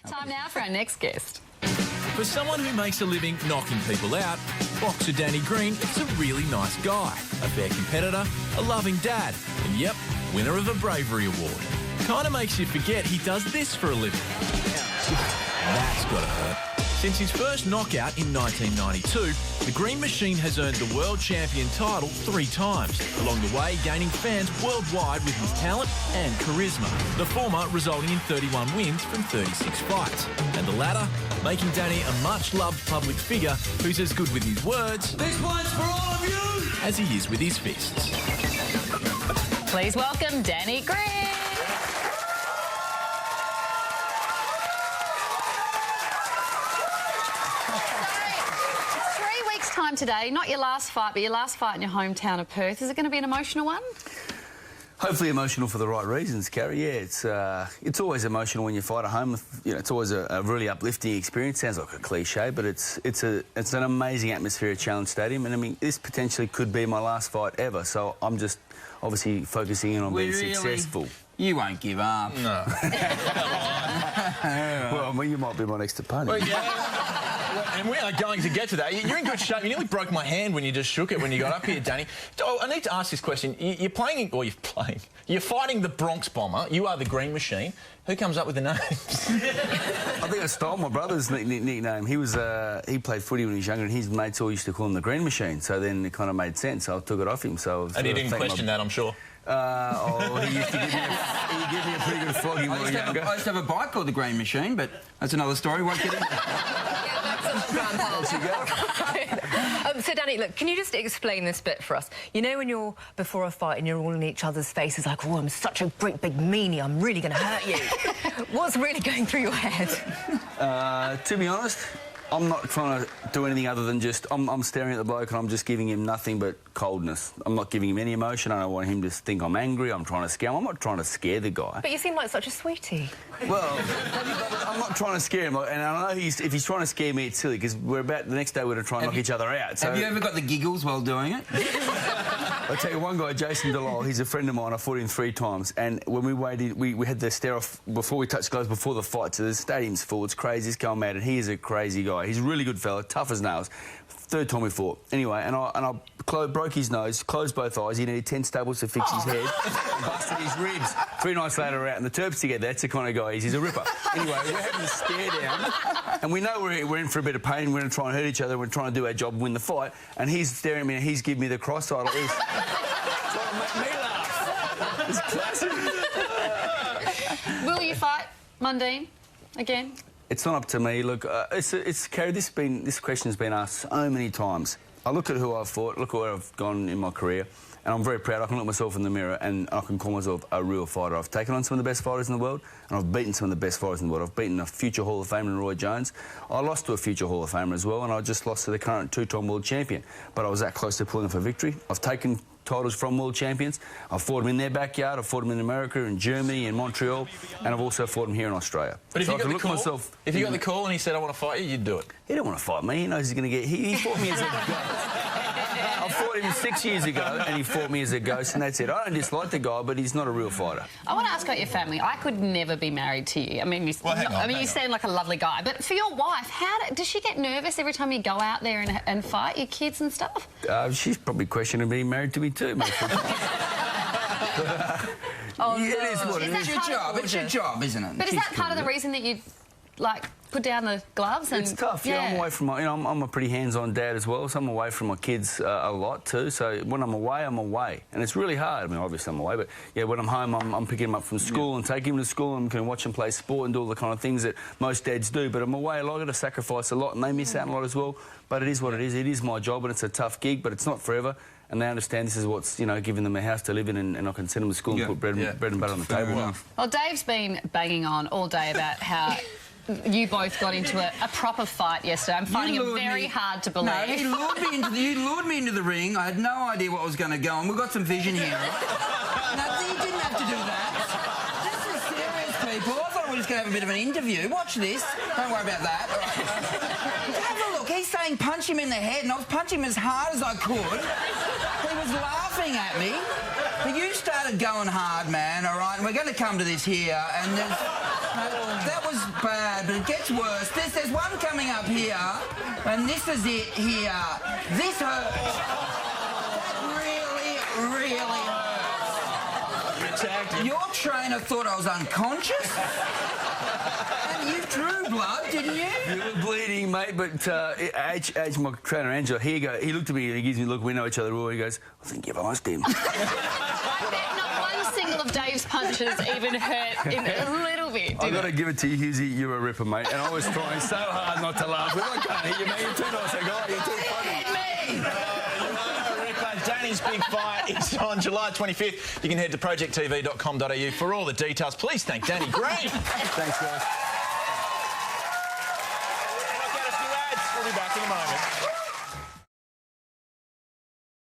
Time now for our next guest. For someone who makes a living knocking people out, boxer Danny Green is a really nice guy, a fair competitor, a loving dad, and yep, winner of a bravery award. Kinda makes you forget he does this for a living. That's gotta hurt. Since his first knockout in 1992, the Green Machine has earned the world champion title 3 times, along the way gaining fans worldwide with his talent and charisma, the former resulting in 31 wins from 36 fights, and the latter making Danny a much-loved public figure who's as good with his words This one's for all of you! as he is with his fists. Please welcome Danny Green. Time today, not your last fight, but your last fight in your hometown of Perth. Is it going to be an emotional one? Hopefully emotional for the right reasons, Carrie. Yeah, it's always emotional when you fight at home. You know, it's always a really uplifting experience. Sounds like a cliche, but it's an amazing atmosphere at Challenge Stadium. And I mean, this potentially could be my last fight ever. So I'm just obviously focusing in on being successful. You won't give up. No. Well, I mean, you might be my next opponent. Well, yeah. And we are going to get to that. You're in good shape. You nearly broke my hand when you just shook it when you got up here, Danny. Oh, I need to ask this question. You're fighting the Bronx Bomber. You are the Green Machine. Who comes up with the names? I think I stole my brother's nickname. He played footy when he was younger, and his mates all used to call him the Green Machine. So then it kind of made sense. So I took it off him. So and he didn't question that, I'm sure. He used to give me a pretty good flogging when I was younger. I used to have a bike called the Green Machine, but that's another story. Won't get into So, Danny, look, can you just explain this bit for us? You know when you're before a fight and you're all in each other's faces like, oh, I'm such a great big meanie, I'm really going to hurt you. What's really going through your head? To be honest, I'm not trying to do anything other than just... I'm staring at the bloke and I'm just giving him nothing but coldness. I'm not giving him any emotion. I don't want him to think I'm angry. I'm trying to scare him. I'm not trying to scare the guy. But you seem like such a sweetie. Well, I'm not trying to scare him. And I know if he's trying to scare me, it's silly, because the next day we're going to try and knock each other out. So... Have you ever got the giggles while doing it? I'll tell you, one guy, Jason Delisle, he's a friend of mine. I fought him 3 times, and when we waited, we had the stare-off before we touched gloves before the fight, so the stadium's full, it's crazy, it's going mad, and he is a crazy guy. He's a really good fella, tough as nails. 3rd time we fought. Anyway, and I broke his nose, closed both eyes, he needed 10 staples to fix his head, and busted his ribs. 3 nights later, we're out in the Terps together. That's the kind of guy he is. He's a ripper. Anyway, we're having a stare down, and we know we're in for a bit of pain. We're going to try and hurt each other. We're trying to do our job and win the fight, and he's staring at me, and he's giving me the cross-eyed like this. Make me laugh. It's classic. Will you fight Mundine again? It's not up to me. Look, Carrie, this question's been asked so many times. I look at who I've fought, look at where I've gone in my career, and I'm very proud. I can look myself in the mirror and I can call myself a real fighter. I've taken on some of the best fighters in the world, and I've beaten some of the best fighters in the world. I've beaten a future Hall of Famer in Roy Jones. I lost to a future Hall of Famer as well, and I just lost to the current 2-time world champion. But I was that close to pulling off a victory. I've taken titles from world champions. I've fought them in their backyard. I've fought them in America, in Germany, in Montreal, and I've also fought them here in Australia. But if you got the call, if you got the call and he said, I want to fight you, you'd do it. He don't want to fight me. He knows he's going to get... He fought me as a ghost. I fought him 6 years ago, and he fought me as a ghost, and that's it. I don't dislike the guy, but he's not a real fighter. I want to ask about your family. I could never be married to you. I mean, you sound like a lovely guy. But for your wife, does she get nervous every time you go out there and fight your kids and stuff? She's probably questioning being married to me too, mate. Oh, yeah, it is what it is. It's your job. It's your job, isn't it? But is that part of the reason that you, like, put down the gloves? And, it's tough. Yeah, I'm away from my... You know, I'm a pretty hands-on dad as well, so I'm away from my kids a lot too. So when I'm away, and it's really hard. I mean, obviously I'm away, but yeah, when I'm home, I'm picking them up from school and taking them to school, and can watch them play sport and do all the kind of things that most dads do. But I'm away a lot. I've got to sacrifice a lot, and they miss out a lot as well. But it is what it is. It is my job, and it's a tough gig, but it's not forever. And they understand this is what's, you know, giving them a house to live in, and I can send them to school and put bread and butter on the table. Well, Dave's been banging on all day about how you both got into a proper fight yesterday. I'm finding it very hard to believe. No, you lured me into the ring. I had no idea what was going to go on. We've got some vision here, right? No, you didn't have to do that. This is serious, people. I thought we were just going to have a bit of an interview. Watch this. Don't worry about that. All right. Have a look. He's saying punch him in the head, and I was punching him as hard as I could. He was laughing at me. But you started going hard, man, all right? And we're going to come to this here, and there's... That was bad, but it gets worse. There's one coming up here, and this is it here. This hurts. That really hurts. Your trainer thought I was unconscious? And you drew blood, didn't you? You were bleeding, mate, but H, my trainer, Angela, he looked at me and he gives me a look, we know each other all, he goes, I think you've iced him. I bet not one single of Dave's punches even hurt in a little bit, I've got to give it to you, Hughesy, you're a ripper, mate, and I was trying so hard not to laugh, but I can't hit you, mate, you're too nice a guy, you're too funny. Danny's big fight is on July 25th. You can head to projecttv.com.au for all the details. Please thank Danny Green. Thanks, guys.